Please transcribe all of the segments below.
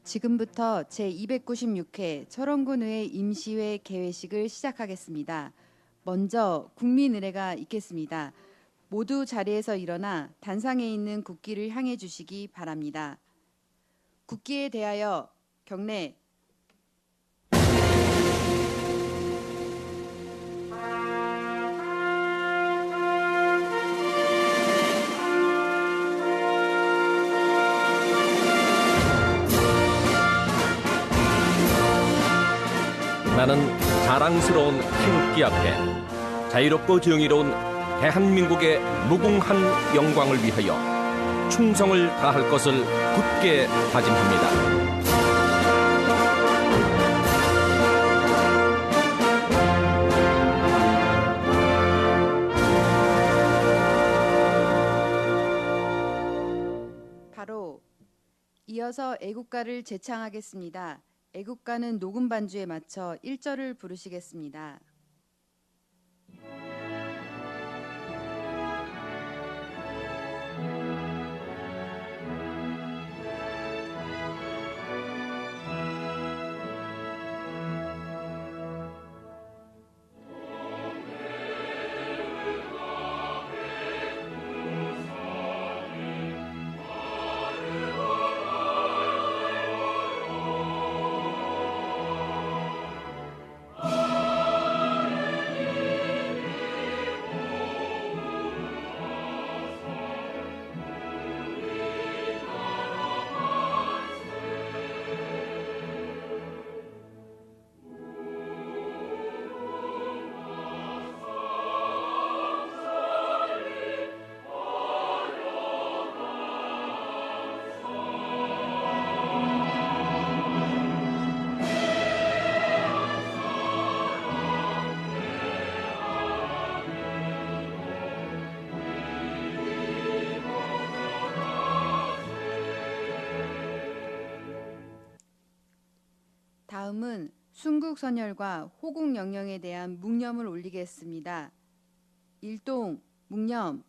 지금부터 제296회 철원군의회 임시회 개회식을 시작하겠습니다. 먼저 국민의례가 있겠습니다. 모두 자리에서 일어나 단상에 있는 국기를 향해 주시기 바랍니다. 국기에 대하여 경례. 나는 자랑스러운 태극기 앞에 자유롭고 정의로운 대한민국의 무궁한 영광을 위하여 충성을 다할 것을 굳게 다짐합니다. 바로 이어서 애국가를 제창하겠습니다. 애국가는 녹음 반주에 맞춰 1절을 부르시겠습니다. 다음은 순국선열과 호국영령에 대한 묵념을 올리겠습니다. 일동 묵념.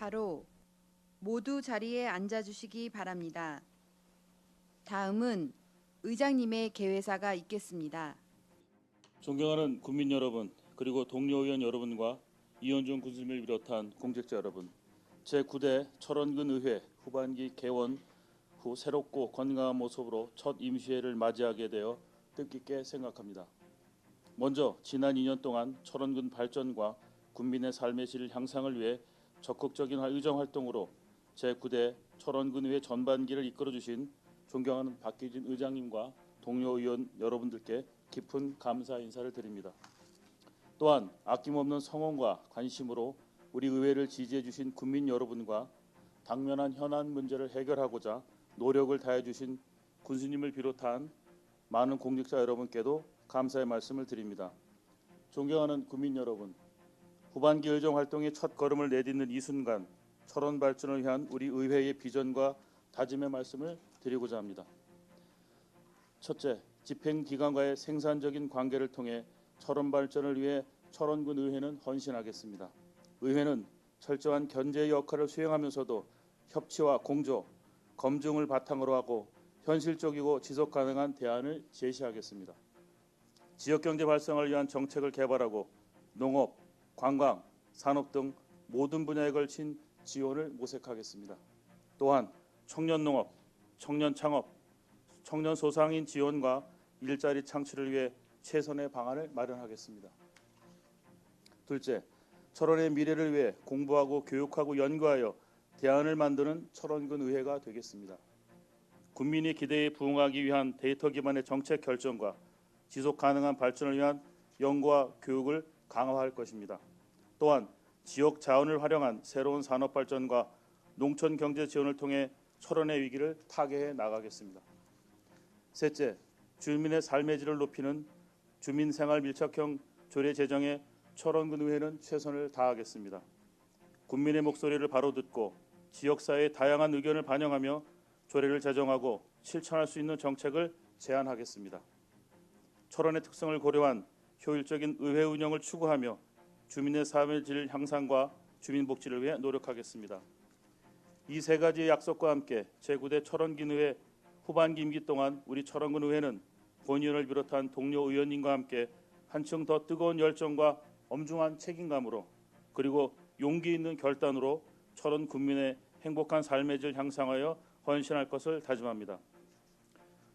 바로 모두 자리에 앉아주시기 바랍니다. 다음은 의장님의 개회사가 있겠습니다. 존경하는 국민 여러분, 그리고 동료 의원 여러분과 이현중 군수님을 비롯한 공직자 여러분, 제9대 철원군 의회 후반기 개원 후 새롭고 건강한 모습으로 첫 임시회를 맞이하게 되어 뜻깊게 생각합니다. 먼저 지난 2년 동안 철원군 발전과 군민의 삶의 질 향상을 위해 적극적인 의정 활동으로 제9대 철원군의회 전반기를 이끌어주신 존경하는 박기진 의장님과 동료 의원 여러분들께 깊은 감사 인사를 드립니다. 또한 아낌없는 성원과 관심으로 우리 의회를 지지해 주신 국민 여러분과 당면한 현안 문제를 해결하고자 노력을 다해 주신 군수님을 비롯한 많은 공직자 여러분께도 감사의 말씀을 드립니다. 존경하는 국민 여러분, 후반기 의정 활동의 첫 걸음을 내딛는 이 순간 철원 발전을 위한 우리 의회의 비전과 다짐의 말씀을 드리고자 합니다. 첫째, 집행기관과의 생산적인 관계를 통해 철원 발전을 위해 철원군 의회는 헌신하겠습니다. 의회는 철저한 견제의 역할을 수행하면서도 협치와 공조, 검증을 바탕으로 하고 현실적이고 지속가능한 대안을 제시하겠습니다. 지역경제 활성화를 위한 정책을 개발하고 농업, 관광, 산업 등 모든 분야에 걸친 지원을 모색하겠습니다. 또한 청년농업, 청년창업, 청년소상인 지원과 일자리 창출을 위해 최선의 방안을 마련하겠습니다. 둘째, 철원의 미래를 위해 공부하고 교육하고 연구하여 대안을 만드는 철원군 의회가 되겠습니다. 국민의 기대에 부응하기 위한 데이터 기반의 정책 결정과 지속 가능한 발전을 위한 연구와 교육을 강화할 것입니다. 또한 지역 자원을 활용한 새로운 산업 발전과 농촌 경제 지원을 통해 철원의 위기를 타개해 나가겠습니다. 셋째, 주민의 삶의 질을 높이는 주민생활 밀착형 조례 제정에 철원군 의회는 최선을 다하겠습니다. 국민의 목소리를 바로 듣고 지역사회의 다양한 의견을 반영하며 조례를 제정하고 실천할 수 있는 정책을 제안하겠습니다. 철원의 특성을 고려한 효율적인 의회 운영을 추구하며 주민의 삶의 질 향상과 주민 복지를 위해 노력하겠습니다. 이 세 가지의 약속과 함께 제9대 철원군의회 후반기 임기 동안 우리 철원군 의회는 본 의원을 비롯한 동료 의원님과 함께 한층 더 뜨거운 열정과 엄중한 책임감으로 그리고 용기 있는 결단으로 철원 군민의 행복한 삶의 질 향상하여 헌신할 것을 다짐합니다.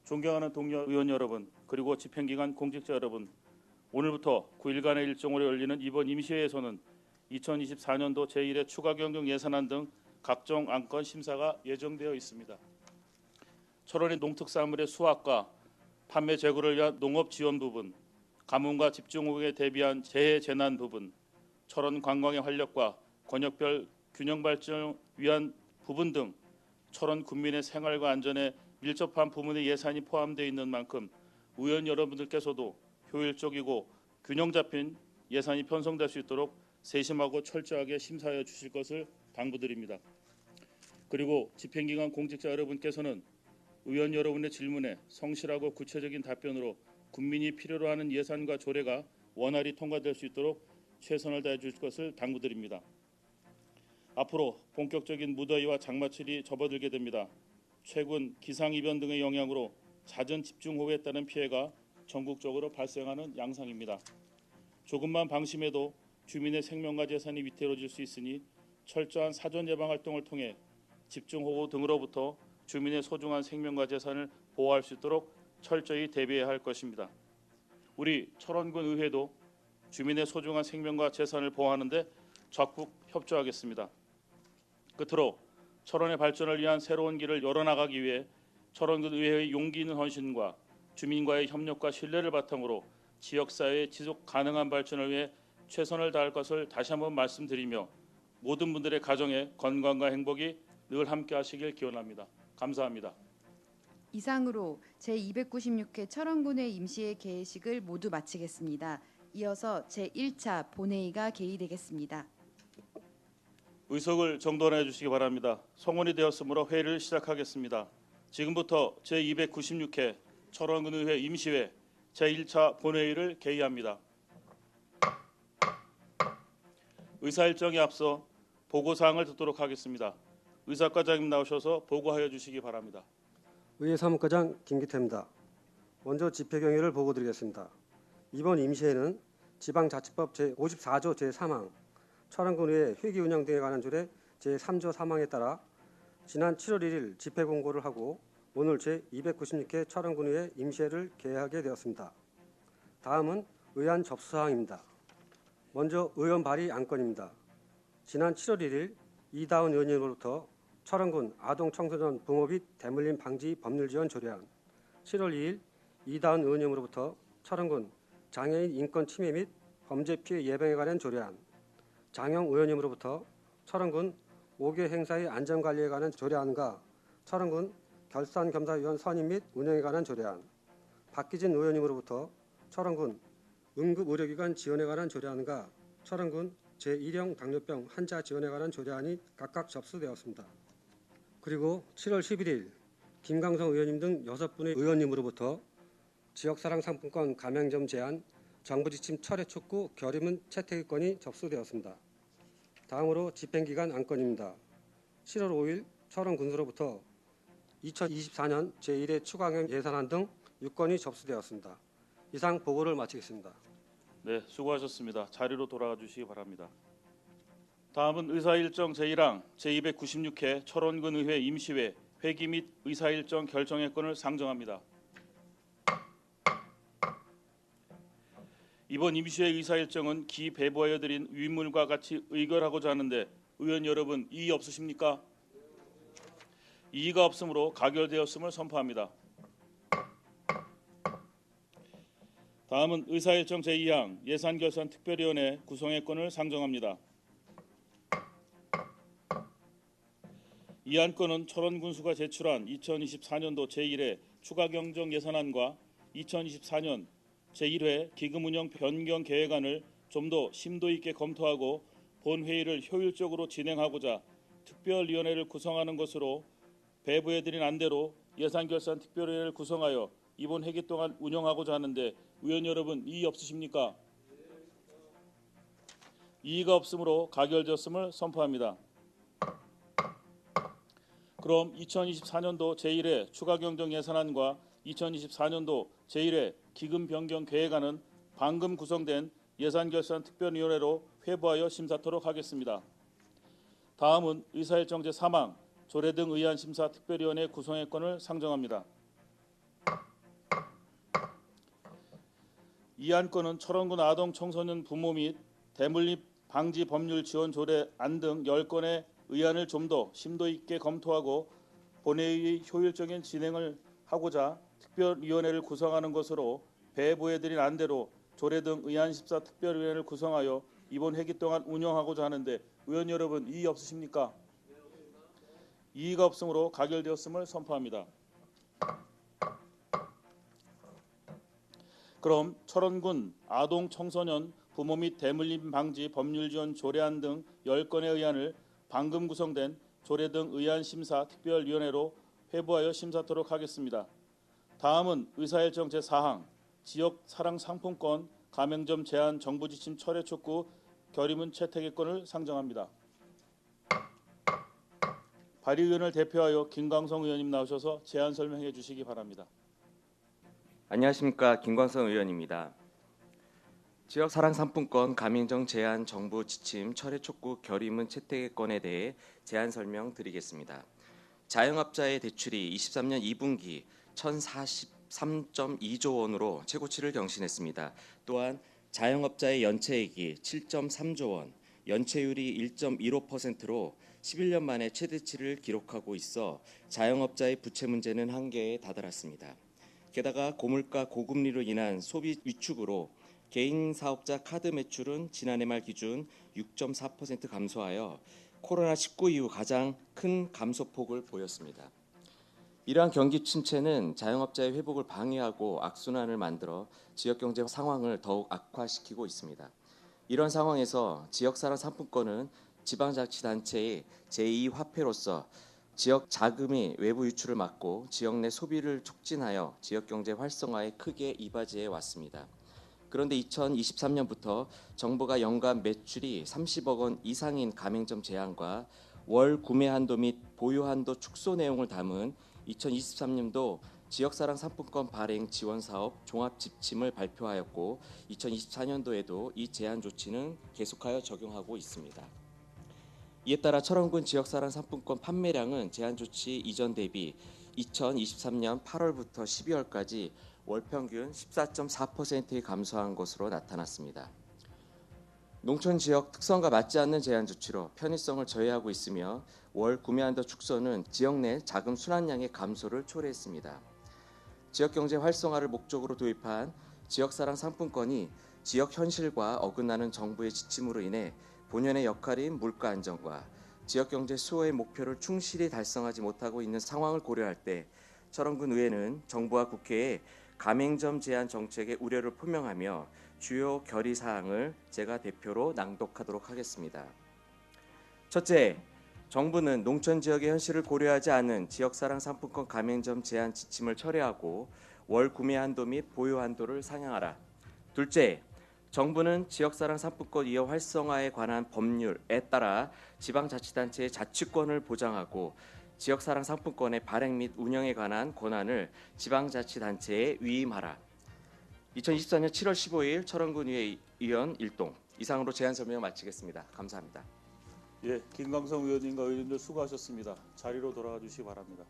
존경하는 동료 의원 여러분, 그리고 집행기관 공직자 여러분, 오늘부터 9일간의 일정으로 열리는 이번 임시회에서는 2024년도 제1회 추가경정 예산안 등 각종 안건 심사가 예정되어 있습니다. 철원의 농특산물의 수확과 판매 재고를 위한 농업 지원 부분, 가뭄과 집중호우에 대비한 재해 재난 부분, 철원 관광의 활력과 권역별 균형 발전을 위한 부분 등 철원 군민의 생활과 안전에 밀접한 부문의 예산이 포함되어 있는 만큼 의원 여러분들께서도 효율적이고 균형 잡힌 예산이 편성될 수 있도록 세심하고 철저하게 심사하여 주실 것을 당부드립니다. 그리고 집행기관 공직자 여러분께서는 의원 여러분의 질문에 성실하고 구체적인 답변으로 국민이 필요로 하는 예산과 조례가 원활히 통과될 수 있도록 최선을 다해 주실 것을 당부드립니다. 앞으로 본격적인 무더위와 장마철이 접어들게 됩니다. 최근 기상이변 등의 영향으로 잦은 집중호우에 따른 피해가 전국적으로 발생하는 양상입니다. 조금만 방심해도 주민의 생명과 재산이 위태로워질 수 있으니 철저한 사전 예방 활동을 통해 집중호우 등으로부터 주민의 소중한 생명과 재산을 보호할 수 있도록 철저히 대비해야 할 것입니다. 우리 철원군 의회도 주민의 소중한 생명과 재산을 보호하는 데 적극 협조하겠습니다. 끝으로 철원의 발전을 위한 새로운 길을 열어나가기 위해 철원군 의회의 용기 있는 헌신과 주민과의 협력과 신뢰를 바탕으로 지역사회의 지속 가능한 발전을 위해 최선을 다할 것을 다시 한번 말씀드리며 모든 분들의 가정의 건강과 행복이 늘 함께 하시길 기원합니다. 감사합니다. 이상으로 제296회 철원군의 임시회 개회식을 모두 마치겠습니다. 이어서 제1차 본회의가 개의되겠습니다. 의석을 정돈해 주시기 바랍니다. 성원이 되었으므로 회의를 시작하겠습니다. 지금부터 제296회 철원군의회 임시회 제1차 본회의를 개의합니다. 의사일정에 앞서 보고사항을 듣도록 하겠습니다. 의사과장님 나오셔서 보고하여 주시기 바랍니다. 의회 사무과장 김기태입니다. 먼저 집회경위를 보고드리겠습니다. 이번 임시회는 지방자치법 제54조 제3항 철원군의회 회기 운영 등에 관한 조례 제3조 3항에 따라 지난 7월 1일 집회 공고를 하고 오늘 제296회 철원군의회 임시회를 개회하게 되었습니다. 다음은 의안 접수사항입니다. 먼저 의원 발의 안건입니다. 지난 7월 1일 이다운 의원님으로부터 철원군 아동 청소년 부모 및 대물림 방지 법률 지원 조례안, 7월 2일 이다운 의원님으로부터 철원군 장애인 인권 침해 및 범죄 피해 예방에 관한 조례안, 장영 의원님으로부터 철원군 5개 행사의 안전관리에 관한 조례안과 철원군 결산검사위원 선임 및 운영에 관한 조례안, 박기진 의원님으로부터 철원군 응급의료기관 지원에 관한 조례안과 철원군 제1형 당뇨병 환자 지원에 관한 조례안이 각각 접수되었습니다. 그리고 7월 11일 김강성 의원님 등 6분의 의원님으로부터 지역사랑 상품권 가맹점 제한, 정부 지침 철회 촉구, 결의문 채택건이 접수되었습니다. 다음으로 집행기간 안건입니다. 7월 5일 철원군수로부터 2024년 제1회 추가경 예산안 등 6건이 접수되었습니다. 이상 보고를 마치겠습니다. 네, 수고하셨습니다. 자리로 돌아가 주시기 바랍니다. 다음은 의사일정 제1항 제296회 철원군 의회 임시회 회기 및 의사일정 결정의 건을 상정합니다. 이번 임시회 의사일정은 기 배부하여 드린 위문과 같이 의결하고자 하는데 의원 여러분 이의 없으십니까? 이의가 없으므로 가결되었음을 선포합니다. 다음은 의사일정 제2항 예산결산특별위원회 구성의 건을 상정합니다. 이 안건은 철원군수가 제출한 2024년도 제1회 추가경정 예산안과 2024년 제1회 기금운영 변경 계획안을 좀 더 심도 있게 검토하고 본회의를 효율적으로 진행하고자 특별위원회를 구성하는 것으로 배부해드린 안대로 예산결산특별위원회를 구성하여 이번 회기 동안 운영하고자 하는데 의원 여러분 이의 없으십니까? 이의가 없으므로 가결되었음을 선포합니다. 그럼 2024년도 제1회 추가경정 예산안과 2024년도 제1회 기금 변경 계획안은 방금 구성된 예산결산특별위원회로 회부하여 심사토록 하겠습니다. 다음은 의사일정 제3항 조례 등 의안 심사 특별위원회 구성의 건을 상정합니다. 이 안건은 철원군 아동 청소년 부모 및 대물림 방지 법률 지원 조례안 등 10건의 의안을 좀 더 심도 있게 검토하고 본회의의 효율적인 진행을 하고자 특별위원회를 구성하는 것으로 배부해드린 안대로 조례 등 의안 심사 특별위원회를 구성하여 이번 회기 동안 운영하고자 하는데 의원 여러분 이의 없으십니까? 이의가 없으므로 가결되었음을 선포합니다. 그럼 철원군 아동 청소년 부모 및 대물림 방지 법률 지원 조례안 등 10건의 의안을 방금 구성된 조례 등 의안 심사 특별위원회로 회부하여 심사토록 하겠습니다. 다음은 의사일정 제4항 지역 사랑 상품권 가맹점 제한 정부 지침 철회 촉구 결의문 채택의 건을 상정합니다. 발의의원을 대표하여 김광성 의원님 나오셔서 제안 설명해 주시기 바랍니다. 안녕하십니까, 김광성 의원입니다. 지역 사랑 상품권 가맹점 제한 정부 지침 철회 촉구 결의문 채택의 건에 대해 제안 설명드리겠습니다. 자영업자의 대출이 23년 2분기 1,043.2조 원으로 최고치를 경신했습니다. 또한 자영업자의 연체액이 7.3조 원, 연체율이 1.15%로 11년 만에 최대치를 기록하고 있어 자영업자의 부채 문제는 한계에 다다랐습니다. 게다가 고물가 고금리로 인한 소비 위축으로 개인 사업자 카드 매출은 지난해 말 기준 6.4% 감소하여 코로나19 이후 가장 큰 감소폭을 보였습니다. 이러한 경기 침체는 자영업자의 회복을 방해하고 악순환을 만들어 지역경제 상황을 더욱 악화시키고 있습니다. 이런 상황에서 지역사랑 상품권은 지방자치단체의 제2화폐로서 지역 자금의 외부 유출을 막고 지역 내 소비를 촉진하여 지역경제 활성화에 크게 이바지해 왔습니다. 그런데 2023년부터 정부가 연간 매출이 30억 원 이상인 가맹점 제한과 월 구매 한도 및 보유 한도 축소 내용을 담은 2023년도 지역사랑 상품권 발행 지원 사업 종합 지침을 발표하였고 2024년도에도 이 제한 조치는 계속하여 적용하고 있습니다. 이에 따라 철원군 지역사랑 상품권 판매량은 제한 조치 이전 대비 2023년 8월부터 12월까지 월 평균 14.4% 감소한 것으로 나타났습니다. 농촌 지역 특성과 맞지 않는 제한 조치로 편의성을 저해하고 있으며 월 구매 한도 축소는 지역 내 자금 순환량의 감소를 초래했습니다. 지역 경제 활성화를 목적으로 도입한 지역사랑 상품권이 지역 현실과 어긋나는 정부의 지침으로 인해 본연의 역할인 물가 안정과 지역 경제 수호의 목표를 충실히 달성하지 못하고 있는 상황을 고려할 때 철원군 의회는 정부와 국회에 가맹점 제한 정책의 우려를 표명하며 주요 결의 사항을 제가 대표로 낭독하도록 하겠습니다. 첫째, 정부는 농촌 지역의 현실을 고려하지 않은 지역사랑 상품권 가맹점 제한 지침을 철회하고 월 구매 한도 및 보유 한도를 상향하라. 둘째, 정부는 지역사랑 상품권 이용 활성화에 관한 법률에 따라 지방자치단체의 자치권을 보장하고 지역사랑 상품권의 발행 및 운영에 관한 권한을 지방자치단체에 위임하라. 2024년 7월 15일 철원군의회 의원 일동 이상으로 제안 설명을 마치겠습니다. 감사합니다. 예, 김광성 의원님과 의원님들 수고하셨습니다. 자리로 돌아가 주시기 바랍니다.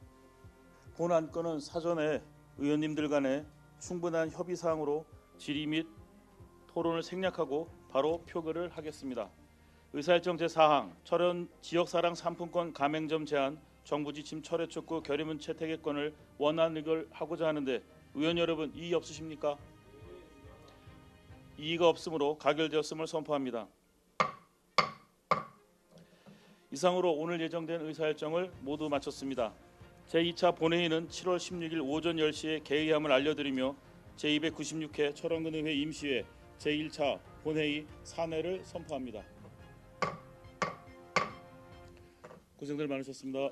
본 안건은 사전에 의원님들 간에 충분한 협의 사항으로 질의 및 토론을 생략하고 바로 표결을 하겠습니다. 의사일정 제4항 철원 지역사랑 상품권 가맹점 제한 정부 지침 철회 촉구 결의문 채택의권을 원안 의결하고자 하는데 의원 여러분 이의 없으십니까? 이의가 없으므로 가결되었음을 선포합니다. 이상으로 오늘 예정된 의사일정을 모두 마쳤습니다. 제2차 본회의는 7월 16일 오전 10시에 개의함을 알려드리며 제296회 철원군의회 임시회 제1차 본회의 산회를 선포합니다. 고생들 많으셨습니다.